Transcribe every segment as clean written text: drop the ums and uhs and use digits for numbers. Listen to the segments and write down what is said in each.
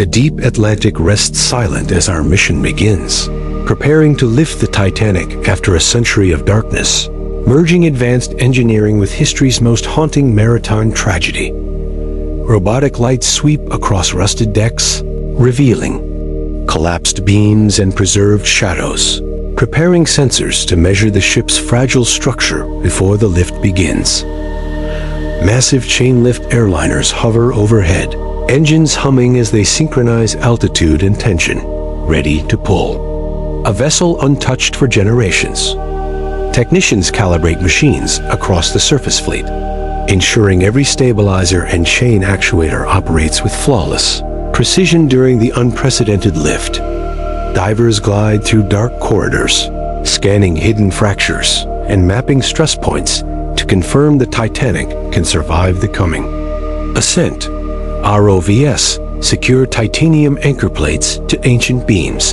The deep Atlantic rests silent as our mission begins, preparing to lift the Titanic after a century of darkness, merging advanced engineering with history's most haunting maritime tragedy. Robotic lights sweep across rusted decks, revealing collapsed beams and preserved shadows, preparing sensors to measure the ship's fragile structure before the lift begins. Massive chain-lift airliners hover overhead, engines humming as they synchronize altitude and tension, ready to pull. A vessel untouched for generations. Technicians calibrate machines across the surface fleet, ensuring every stabilizer and chain actuator operates with flawless precision during the unprecedented lift. Divers glide through dark corridors, scanning hidden fractures and mapping stress points to confirm the Titanic can survive the coming ascent. ROVs secure titanium anchor plates to ancient beams,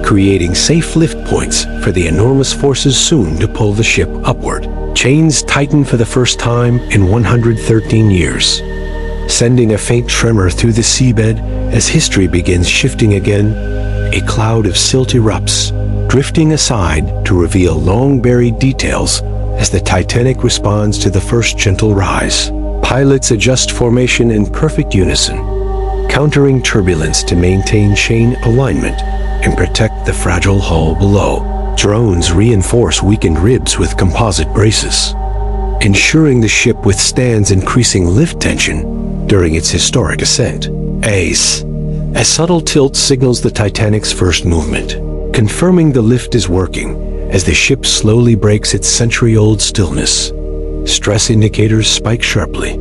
creating safe lift points for the enormous forces soon to pull the ship upward. Chains tighten for the first time in 113 years, sending a faint tremor through the seabed as history begins shifting again. A cloud of silt erupts, drifting aside to reveal long-buried details as the Titanic responds to the first gentle rise. Pilots adjust formation in perfect unison, countering turbulence to maintain chain alignment and protect the fragile hull below. Drones reinforce weakened ribs with composite braces, ensuring the ship withstands increasing lift tension during its historic ascent. A subtle tilt signals the Titanic's first movement, confirming the lift is working as the ship slowly breaks its century-old stillness. Stress indicators spike sharply,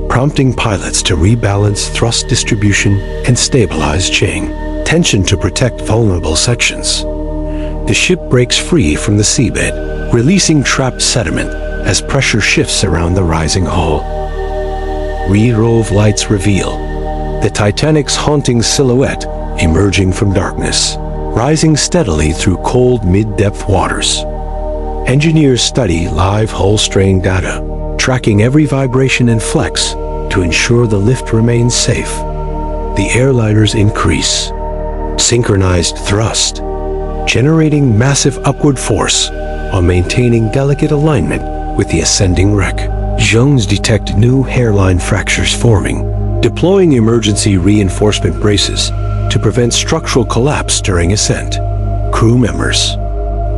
prompting pilots to rebalance thrust distribution and stabilize chain tension to protect vulnerable sections. The ship breaks free from the seabed, releasing trapped sediment as pressure shifts around the rising hull. Re-rove lights reveal the Titanic's haunting silhouette emerging from darkness, rising steadily through cold mid-depth waters. Engineers study live hull strain data, tracking every vibration and flex to ensure the lift remains safe. The airliners increase, synchronized thrust, generating massive upward force while maintaining delicate alignment with the ascending wreck. Drones detect new hairline fractures forming, deploying emergency reinforcement braces to prevent structural collapse during ascent. Crew members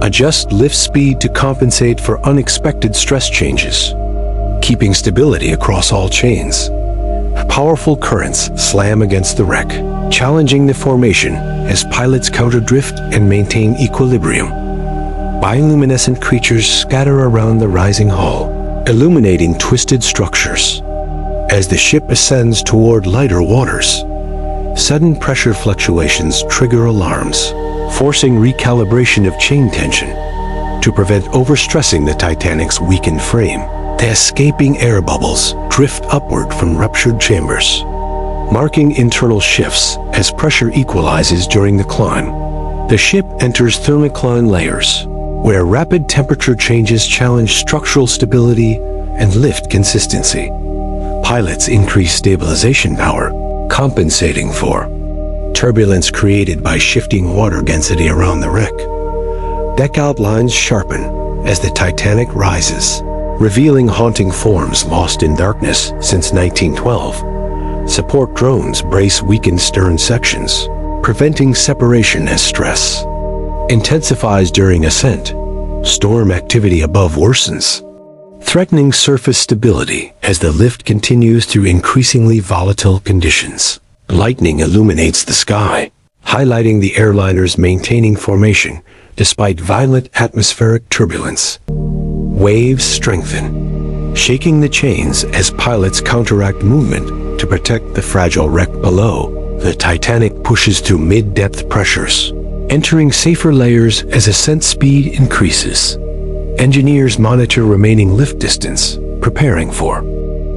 adjust lift speed to compensate for unexpected stress changes, keeping stability across all chains. Powerful currents slam against the wreck, challenging the formation as pilots counter-drift and maintain equilibrium. Bioluminescent creatures scatter around the rising hull, illuminating twisted structures. As the ship ascends toward lighter waters, sudden pressure fluctuations trigger alarms, forcing recalibration of chain tension to prevent overstressing the Titanic's weakened frame. The escaping air bubbles drift upward from ruptured chambers, marking internal shifts as pressure equalizes during the climb. The ship enters thermocline layers, where rapid temperature changes challenge structural stability and lift consistency. Pilots increase stabilization power, compensating for turbulence created by shifting water density around the wreck. Deck outlines sharpen as the Titanic rises, revealing haunting forms lost in darkness since 1912. Support drones brace weakened stern sections, preventing separation as stress intensifies during ascent. Storm activity above worsens, threatening surface stability as the lift continues through increasingly volatile conditions. Lightning illuminates the sky, highlighting the airliners maintaining formation despite violent atmospheric turbulence. Waves strengthen, shaking the chains as pilots counteract movement to protect the fragile wreck below. The Titanic pushes through mid-depth pressures, entering safer layers as ascent speed increases. Engineers monitor remaining lift distance, preparing for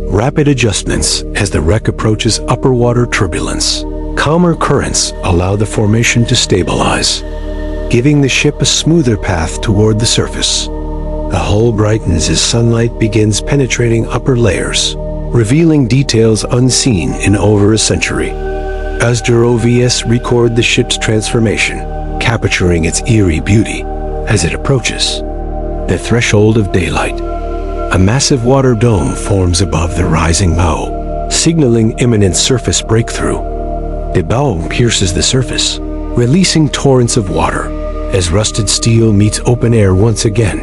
rapid adjustments as the wreck approaches upper water turbulence. Calmer currents allow the formation to stabilize, giving the ship a smoother path toward the surface. The hull brightens as sunlight begins penetrating upper layers, revealing details unseen in over a century. SDROVs record the ship's transformation, capturing its eerie beauty as it approaches the threshold of daylight. A massive water dome forms above the rising bow, signaling imminent surface breakthrough. The bow pierces the surface, releasing torrents of water as rusted steel meets open air once again.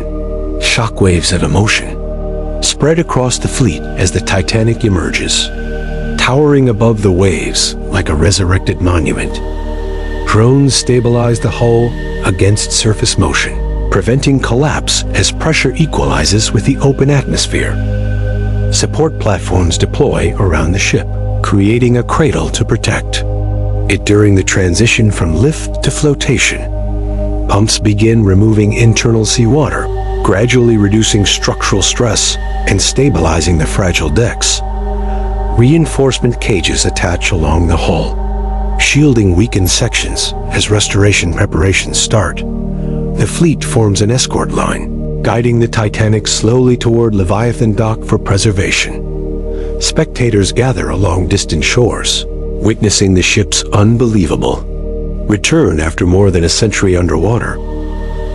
Shockwaves of emotion spread across the fleet as the Titanic emerges, towering above the waves like a resurrected monument. Drones stabilize the hull against surface motion, preventing collapse as pressure equalizes with the open atmosphere. Support platforms deploy around the ship, creating a cradle to protect it during the transition from lift to flotation. Pumps begin removing internal seawater, gradually reducing structural stress and stabilizing the fragile decks. Reinforcement cages attach along the hull, shielding weakened sections as restoration preparations start. The fleet forms an escort line, guiding the Titanic slowly toward Leviathan Dock for preservation. Spectators gather along distant shores, witnessing the ship's unbelievable return after more than a century underwater.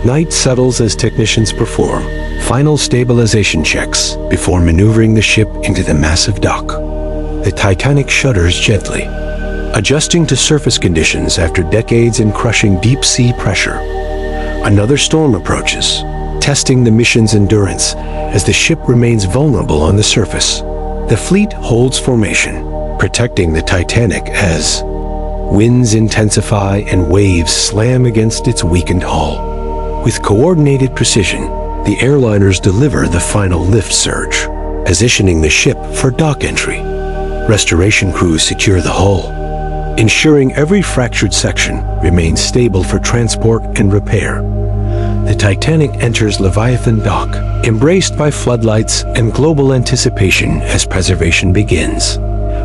Night settles as technicians perform final stabilization checks before maneuvering the ship into the massive dock. The Titanic shudders gently, adjusting to surface conditions after decades in crushing deep-sea pressure. Another storm approaches, testing the mission's endurance as the ship remains vulnerable on the surface. The fleet holds formation, protecting the Titanic as winds intensify and waves slam against its weakened hull. With coordinated precision, the airliners deliver the final lift surge, positioning the ship for dock entry. Restoration crews secure the hull, ensuring every fractured section remains stable for transport and repair. The Titanic enters Leviathan Dock, embraced by floodlights and global anticipation as preservation begins.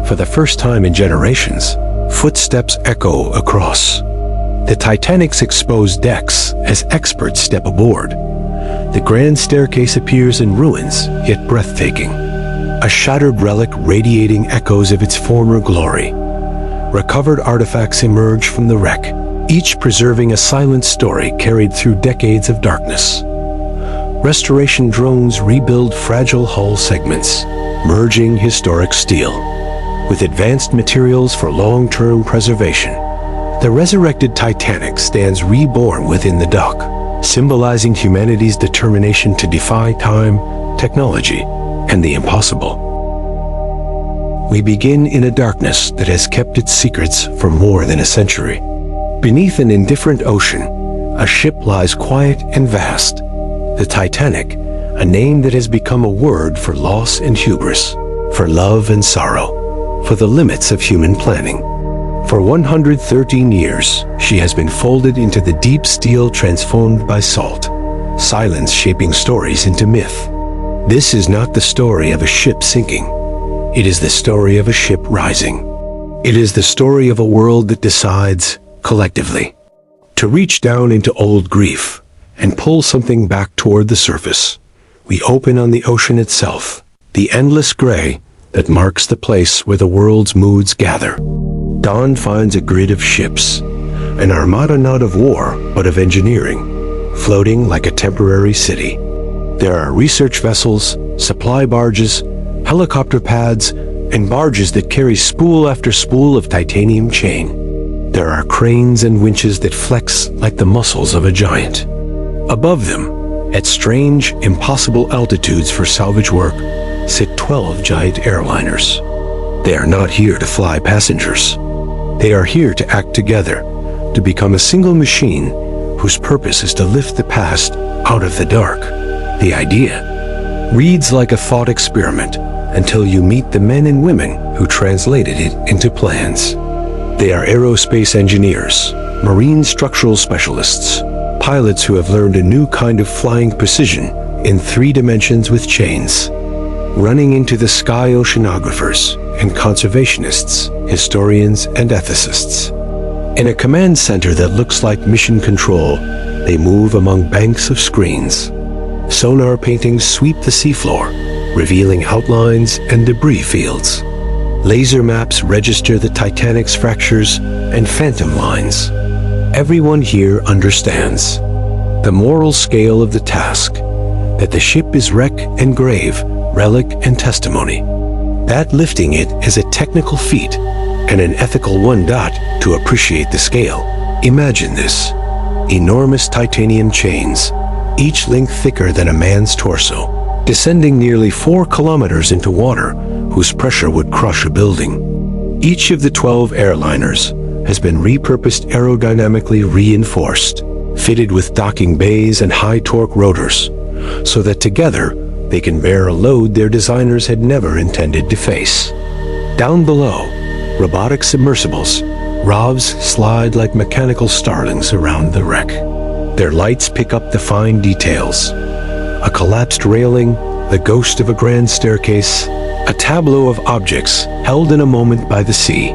For the first time in generations, footsteps echo across the Titanic's exposed decks as experts step aboard. The grand staircase appears in ruins, yet breathtaking, a shattered relic radiating echoes of its former glory. Recovered artifacts emerge from the wreck, each preserving a silent story carried through decades of darkness. Restoration drones rebuild fragile hull segments, merging historic steel with advanced materials for long-term preservation. The resurrected Titanic stands reborn within the dock, symbolizing humanity's determination to defy time, technology, and the impossible. We begin in a darkness that has kept its secrets for more than a century. Beneath an indifferent ocean, a ship lies quiet and vast. The Titanic, a name that has become a word for loss and hubris, for love and sorrow, for the limits of human planning. For 113 years, she has been folded into the deep steel transformed by salt, silence shaping stories into myth. This is not the story of a ship sinking. It is the story of a ship rising. It is the story of a world that decides, collectively, to reach down into old grief and pull something back toward the surface. We open on the ocean itself, the endless gray that marks the place where the world's moods gather. Dawn finds a grid of ships, an armada not of war, but of engineering, floating like a temporary city. There are research vessels, supply barges, helicopter pads, and barges that carry spool after spool of titanium chain. There are cranes and winches that flex like the muscles of a giant. Above them, at strange, impossible altitudes for salvage work, sit 12 giant airliners. They are not here to fly passengers. They are here to act together, to become a single machine whose purpose is to lift the past out of the dark. The idea reads like a thought experiment until you meet the men and women who translated it into plans. They are aerospace engineers, marine structural specialists, pilots who have learned a new kind of flying precision in 3 dimensions with chains. Running into the sky oceanographers and conservationists, historians and ethicists. In a command center that looks like mission control, they move among banks of screens. Sonar paintings sweep the seafloor, revealing outlines and debris fields. Laser maps register the Titanic's fractures and phantom lines. Everyone here understands the moral scale of the task, that the ship is wreck and grave, relic and testimony. That lifting it is a technical feat and an ethical one. To appreciate the scale, imagine this. Enormous titanium chains, each link thicker than a man's torso, descending nearly 4 kilometers into water whose pressure would crush a building. Each of the 12 airliners has been repurposed, aerodynamically reinforced, fitted with docking bays and high-torque rotors, so that together they can bear a load their designers had never intended to face. Down below, robotic submersibles, ROVs, slide like mechanical starlings around the wreck. Their lights pick up the fine details. A collapsed railing, the ghost of a grand staircase, a tableau of objects held in a moment by the sea.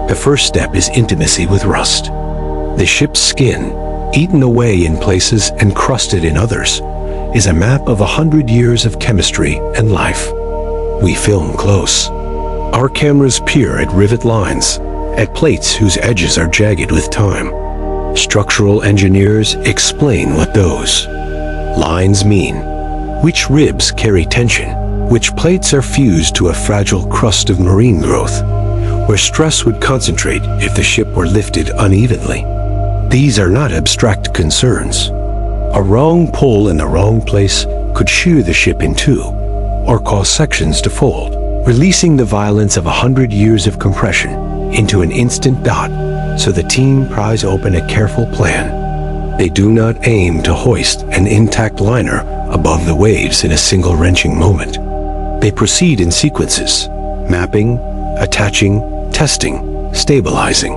The first step is intimacy with rust. The ship's skin, eaten away in places and crusted in others, is a map of 100 years of chemistry and life. We film close. Our cameras peer at rivet lines, at plates whose edges are jagged with time. Structural engineers explain what those lines mean, which ribs carry tension, which plates are fused to a fragile crust of marine growth, where stress would concentrate if the ship were lifted unevenly. These are not abstract concerns. A wrong pull in the wrong place could shear the ship in two, or cause sections to fold, releasing the violence of 100 years of compression into an instant dot, so the team pries open a careful plan. They do not aim to hoist an intact liner above the waves in a single wrenching moment. They proceed in sequences, mapping, attaching, testing, stabilizing.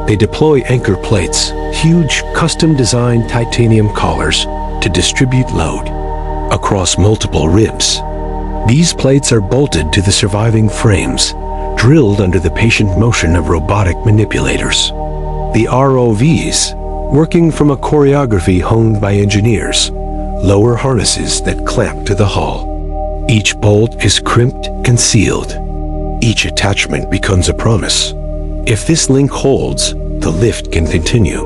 They deploy anchor plates, huge custom-designed titanium collars, to distribute load across multiple ribs. These plates are bolted to the surviving frames, drilled under the patient motion of robotic manipulators. The ROVs, working from a choreography honed by engineers, lower harnesses that clamp to the hull. Each bolt is crimped and sealed. Each attachment becomes a promise. If this link holds, the lift can continue.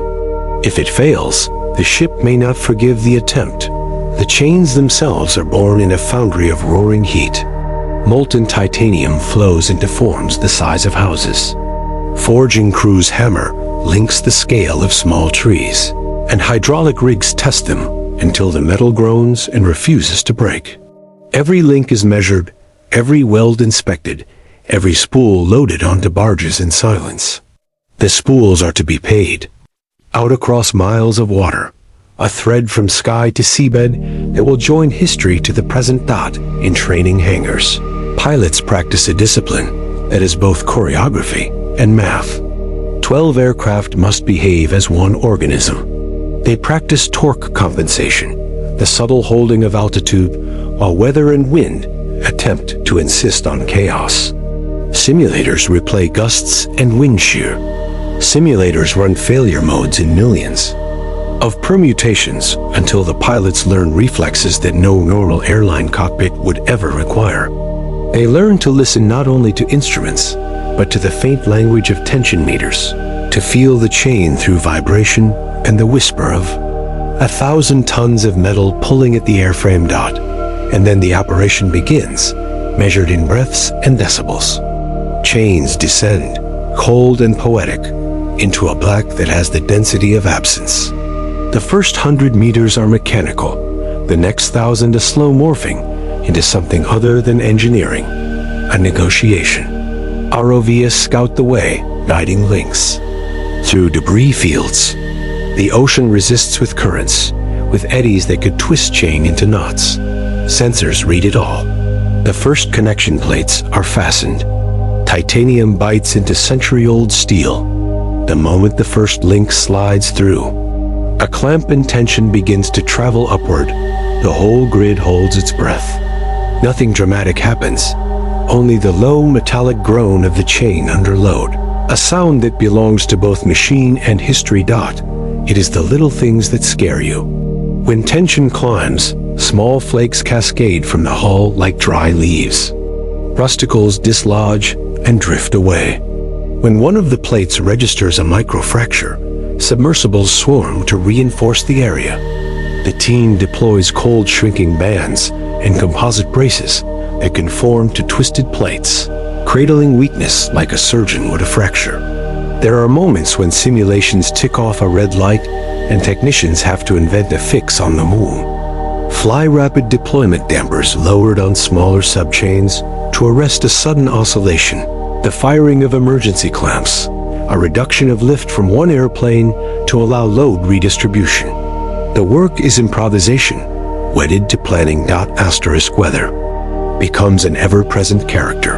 If it fails, the ship may not forgive the attempt. The chains themselves are born in a foundry of roaring heat. Molten titanium flows into forms the size of houses. Forging crews hammer links the scale of small trees, and hydraulic rigs test them until the metal groans and refuses to break. Every link is measured, every weld inspected, every spool loaded onto barges in silence. The spools are to be paid. Out across miles of water, a thread from sky to seabed that will join history to the present dot in training hangars. Pilots practice a discipline that is both choreography and math. 12 aircraft must behave as one organism. They practice torque compensation, the subtle holding of altitude, while weather and wind attempt to insist on chaos. Simulators replay gusts and wind shear. Simulators run failure modes in millions of permutations until the pilots learn reflexes that no normal airline cockpit would ever require. They learn to listen not only to instruments, but to the faint language of tension meters, to feel the chain through vibration and the whisper of 1,000 tons of metal pulling at the airframe dot, and then the operation begins, measured in breaths and decibels. Chains descend, cold and poetic, into a black that has the density of absence. The first 100 meters are mechanical, the next 1,000 a slow morphing into something other than engineering, a negotiation. ROVs scout the way, guiding links. Through debris fields, the ocean resists with currents, with eddies that could twist chain into knots. Sensors read it all. The first connection plates are fastened. Titanium bites into century-old steel. The moment the first link slides through, a clamp and tension begins to travel upward. The whole grid holds its breath. Nothing dramatic happens, only the low metallic groan of the chain under load, a sound that belongs to both machine and history. It is the little things that scare you. When tension climbs, small flakes cascade from the hull like dry leaves. Rusticles dislodge, and drift away. When one of the plates registers a microfracture, submersibles swarm to reinforce the area. The team deploys cold shrinking bands and composite braces that conform to twisted plates, cradling weakness like a surgeon would a fracture. There are moments when simulations tick off a red light and technicians have to invent a fix on the moon. Fly rapid deployment dampers lowered on smaller subchains to arrest a sudden oscillation, the firing of emergency clamps, a reduction of lift from one airplane to allow load redistribution. The work is improvisation, wedded to planning. Weather becomes an ever-present character.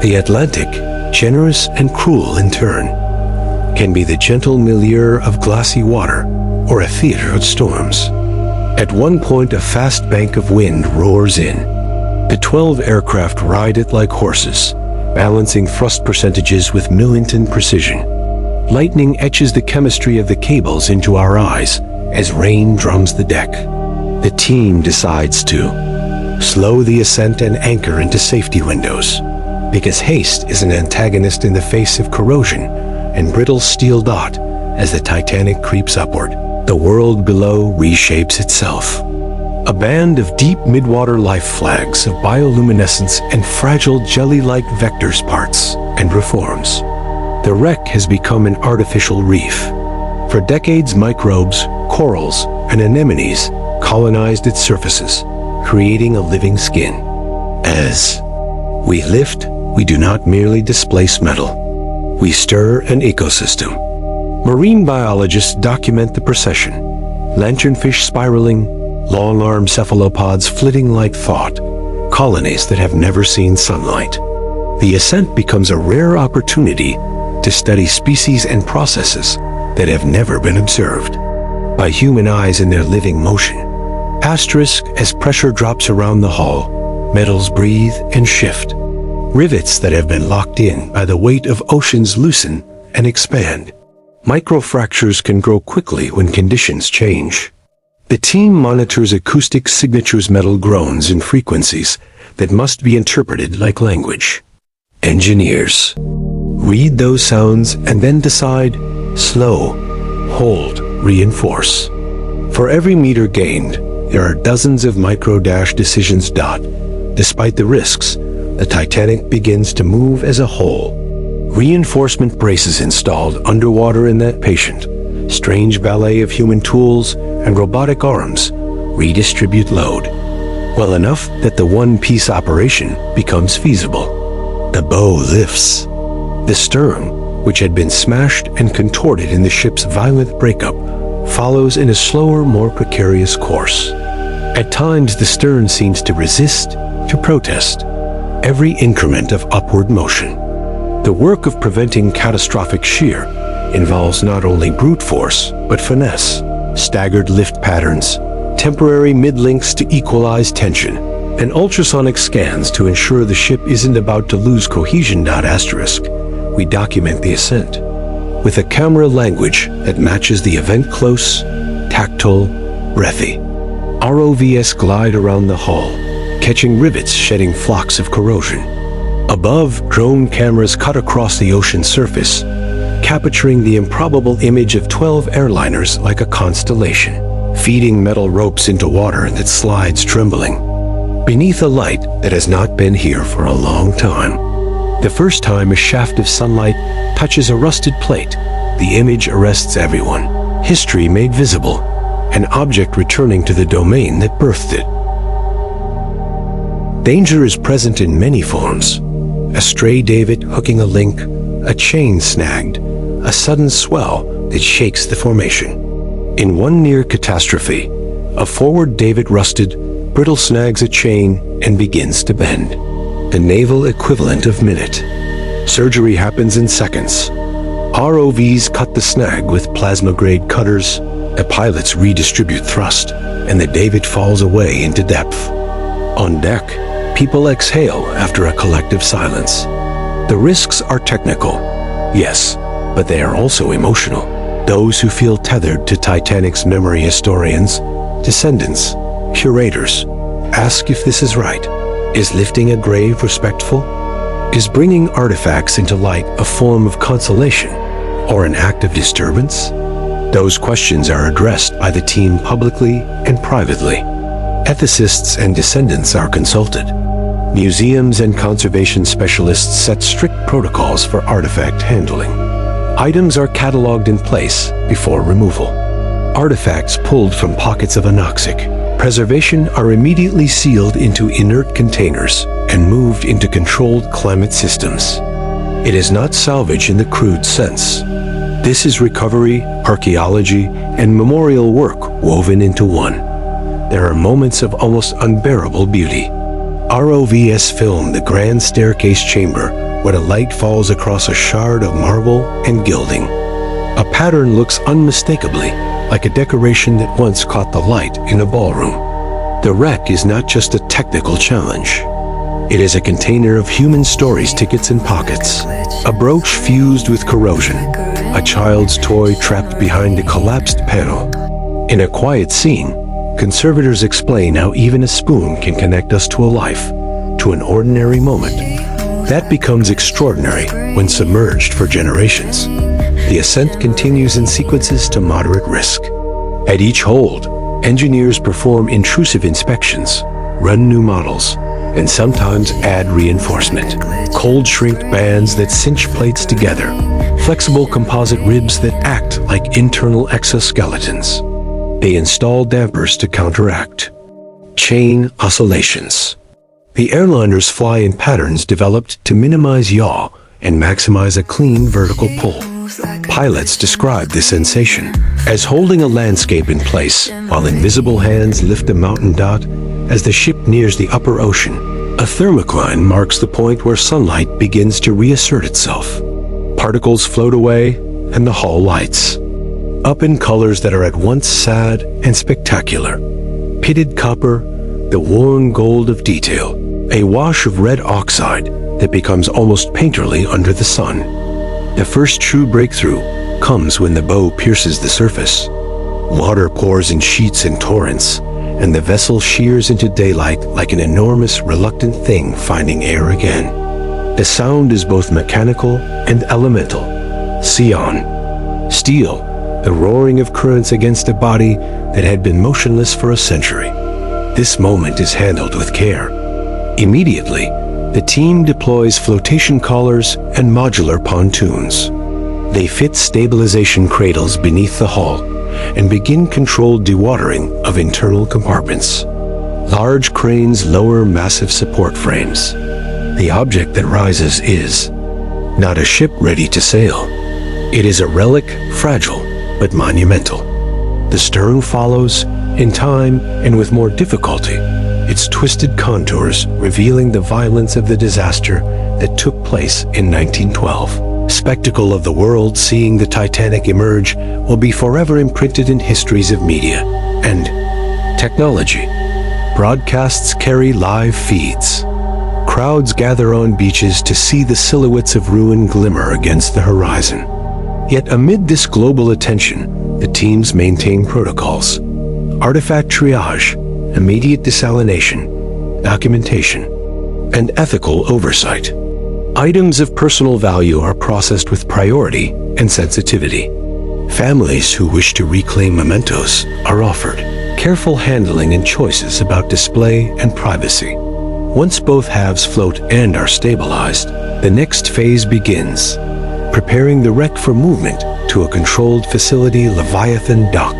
The Atlantic, generous and cruel in turn, can be the gentle milieu of glassy water or a theater of storms. At one point, a fast bank of wind roars in. The 12 aircraft ride it like horses, balancing thrust percentages with Millington precision. Lightning etches the chemistry of the cables into our eyes as rain drums the deck. The team decides to slow the ascent and anchor into safety windows, because haste is an antagonist in the face of corrosion and brittle steel dot. As the Titanic creeps upward, the world below reshapes itself. A band of deep midwater life flags of bioluminescence and fragile jelly-like vectors parts and reforms. The wreck has become an artificial reef. For decades, microbes, corals, and anemones colonized its surfaces, creating a living skin. As we lift, we do not merely displace metal. We stir an ecosystem. Marine biologists document the procession. Lanternfish spiraling, long-armed cephalopods flitting like thought, colonies that have never seen sunlight. The ascent becomes a rare opportunity to study species and processes that have never been observed by human eyes in their living motion. Asterisk, as pressure drops around the hull, metals breathe and shift. Rivets that have been locked in by the weight of oceans loosen and expand. Microfractures can grow quickly when conditions change. The team monitors acoustic signatures, metal groans in frequencies that must be interpreted like language. Engineers read those sounds and then decide: slow, hold, reinforce. For every meter gained, there are dozens of decisions. Despite the risks, the Titanic begins to move as a whole. Reinforcement braces installed underwater in that patient, strange ballet of human tools and robotic arms redistribute load, well enough that the one-piece operation becomes feasible. The bow lifts. The stern, which had been smashed and contorted in the ship's violent breakup, follows in a slower, more precarious course. At times, the stern seems to resist, to protest, every increment of upward motion. The work of preventing catastrophic shear involves not only brute force, but finesse, staggered lift patterns, temporary mid-links to equalize tension, and ultrasonic scans to ensure the ship isn't about to lose cohesion. Asterisk, we document the ascent with a camera language that matches the event: close, tactile, breathy. ROVs glide around the hull, catching rivets shedding flocks of corrosion. Above, drone cameras cut across the ocean surface, capturing the improbable image of 12 airliners like a constellation, feeding metal ropes into water that slides trembling, beneath a light that has not been here for a long time. The first time a shaft of sunlight touches a rusted plate, the image arrests everyone. History made visible, an object returning to the domain that birthed it. Danger is present in many forms. A stray davit hooking a link, a chain snagged, a sudden swell that shakes the formation. In one near catastrophe, a forward davit rusted, brittle snags a chain and begins to bend. The naval equivalent of minute. Surgery happens in seconds. ROVs cut the snag with plasma-grade cutters, the pilots redistribute thrust, and the davit falls away into depth. On deck, people exhale after a collective silence. The risks are technical, yes, but they are also emotional. Those who feel tethered to Titanic's memory, historians, descendants, curators, ask if this is right. Is lifting a grave respectful? Is bringing artifacts into light a form of consolation or an act of disturbance? Those questions are addressed by the team publicly and privately. Ethicists and descendants are consulted. Museums and conservation specialists set strict protocols for artifact handling. Items are cataloged in place before removal. Artifacts pulled from pockets of anoxic preservation are immediately sealed into inert containers and moved into controlled climate systems. It is not salvage in the crude sense. This is recovery, archaeology, and memorial work woven into one. There are moments of almost unbearable beauty. ROVs film the grand staircase chamber when a light falls across a shard of marble and gilding. A pattern looks unmistakably like a decoration that once caught the light in a ballroom. The wreck is not just a technical challenge. It is a container of human stories, tickets, and pockets. A brooch fused with corrosion. A child's toy trapped behind a collapsed panel. In a quiet scene, conservators explain how even a spoon can connect us to a life, to an ordinary moment. That becomes extraordinary when submerged for generations. The ascent continues in sequences to moderate risk. At each hold, engineers perform intrusive inspections, run new models, and sometimes add reinforcement. Cold shrink bands that cinch plates together, flexible composite ribs that act like internal exoskeletons. They install dampers to counteract chain oscillations. The airliners fly in patterns developed to minimize yaw and maximize a clean vertical pull. Pilots describe the sensation as holding a landscape in place while invisible hands lift a mountain dot as the ship nears the upper ocean. A thermocline marks the point where sunlight begins to reassert itself. Particles float away and the hull lights up in colors that are at once sad and spectacular. Pitted copper, the worn gold of detail, a wash of red oxide that becomes almost painterly under the sun. The first true breakthrough comes when the bow pierces the surface. Water pours in sheets and torrents, and the vessel shears into daylight like an enormous, reluctant thing finding air again. The sound is both mechanical and elemental. Sion. Steel, the roaring of currents against a body that had been motionless for a century. This moment is handled with care. Immediately, the team deploys flotation collars and modular pontoons. They fit stabilization cradles beneath the hull and begin controlled dewatering of internal compartments. Large cranes lower massive support frames. The object that rises is not a ship ready to sail. It is a relic, fragile but monumental. The stern follows, in time and with more difficulty, its twisted contours revealing the violence of the disaster that took place in 1912. Spectacle of the world seeing the Titanic emerge will be forever imprinted in histories of media and technology. Broadcasts carry live feeds. Crowds gather on beaches to see the silhouettes of ruin glimmer against the horizon. Yet amid this global attention, the teams maintain protocols. Artifact triage, immediate desalination, documentation, and ethical oversight. Items of personal value are processed with priority and sensitivity. Families who wish to reclaim mementos are offered careful handling and choices about display and privacy. Once both halves float and are stabilized, the next phase begins, preparing the wreck for movement to a controlled facility Leviathan dock.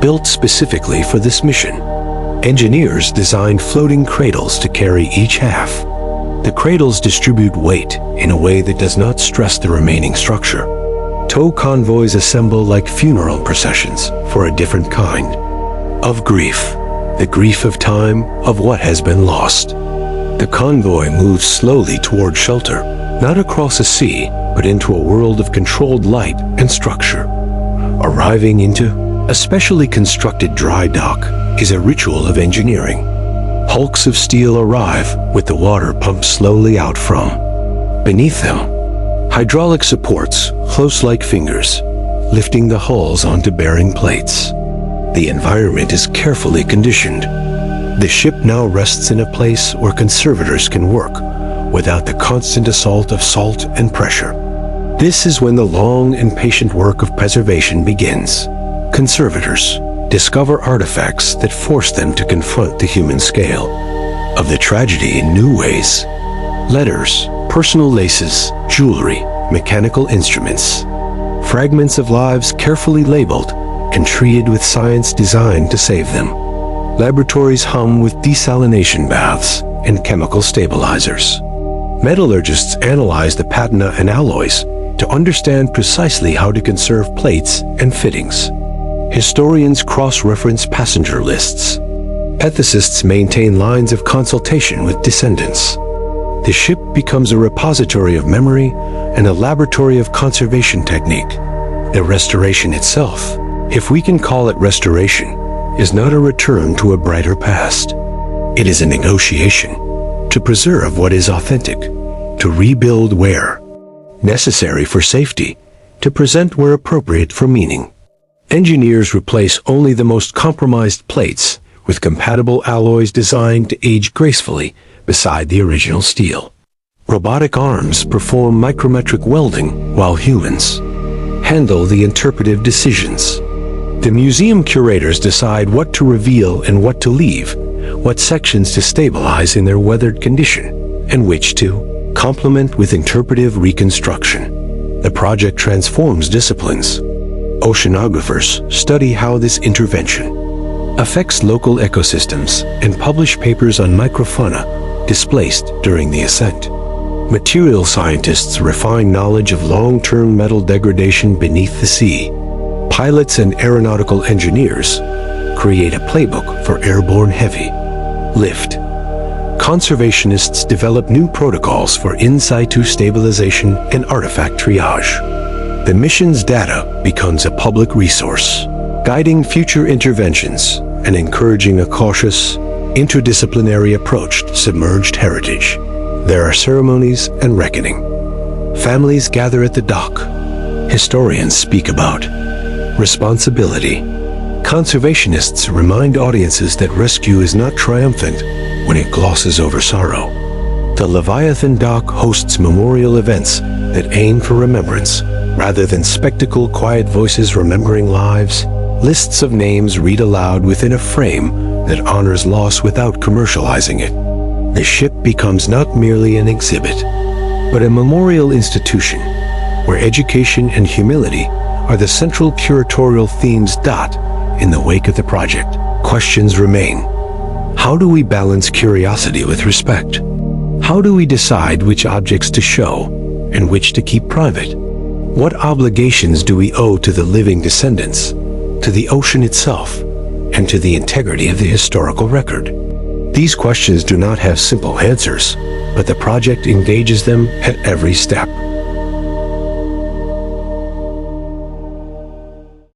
Built specifically for this mission, engineers designed floating cradles to carry each half. The cradles distribute weight in a way that does not stress the remaining structure. Tow convoys assemble like funeral processions for a different kind of grief, the grief of time of what has been lost. The convoy moves slowly toward shelter, not across a sea, but into a world of controlled light and structure. Arriving into a specially constructed dry dock is a ritual of engineering. Hulks of steel arrive with the water pumped slowly out from beneath them. Hydraulic supports close like fingers, lifting the hulls onto bearing plates. The environment is carefully conditioned. The ship now rests in a place where conservators can work, without the constant assault of salt and pressure. This is when the long and patient work of preservation begins. Conservators discover artifacts that force them to confront the human scale of the tragedy in new ways. Letters, personal laces, jewelry, mechanical instruments, fragments of lives carefully labeled and treated with science designed to save them. Laboratories hum with desalination baths and chemical stabilizers. Metallurgists analyze the patina and alloys to understand precisely how to conserve plates and fittings. Historians cross-reference passenger lists. Ethicists maintain lines of consultation with descendants. The ship becomes a repository of memory and a laboratory of conservation technique. The restoration itself, if we can call it restoration, is not a return to a brighter past. It is a negotiation to preserve what is authentic, to rebuild where necessary for safety, to present where appropriate for meaning. Engineers replace only the most compromised plates with compatible alloys designed to age gracefully beside the original steel. Robotic arms perform micrometric welding while humans handle the interpretive decisions. The museum curators decide what to reveal and what to leave, what sections to stabilize in their weathered condition, and which to complement with interpretive reconstruction. The project transforms disciplines. Oceanographers study how this intervention affects local ecosystems and publish papers on microfauna displaced during the ascent. Material scientists refine knowledge of long-term metal degradation beneath the sea. Pilots and aeronautical engineers create a playbook for airborne heavy lift. Conservationists develop new protocols for in situ stabilization and artifact triage. The mission's data becomes a public resource, guiding future interventions and encouraging a cautious, interdisciplinary approach to submerged heritage. There are ceremonies and reckoning. Families gather at the dock. Historians speak about responsibility. Conservationists remind audiences that rescue is not triumphant when it glosses over sorrow. The Leviathan dock hosts memorial events that aim for remembrance rather than spectacle. Quiet voices remembering lives. Lists of names read aloud within a frame that honors loss without commercializing it. The ship becomes not merely an exhibit, but a memorial institution where education and humility are the central curatorial themes. In the wake of the project, questions remain. How do we balance curiosity with respect? How do we decide which objects to show and which to keep private? What obligations do we owe to the living descendants, to the ocean itself, and to the integrity of the historical record? These questions do not have simple answers, but the project engages them at every step.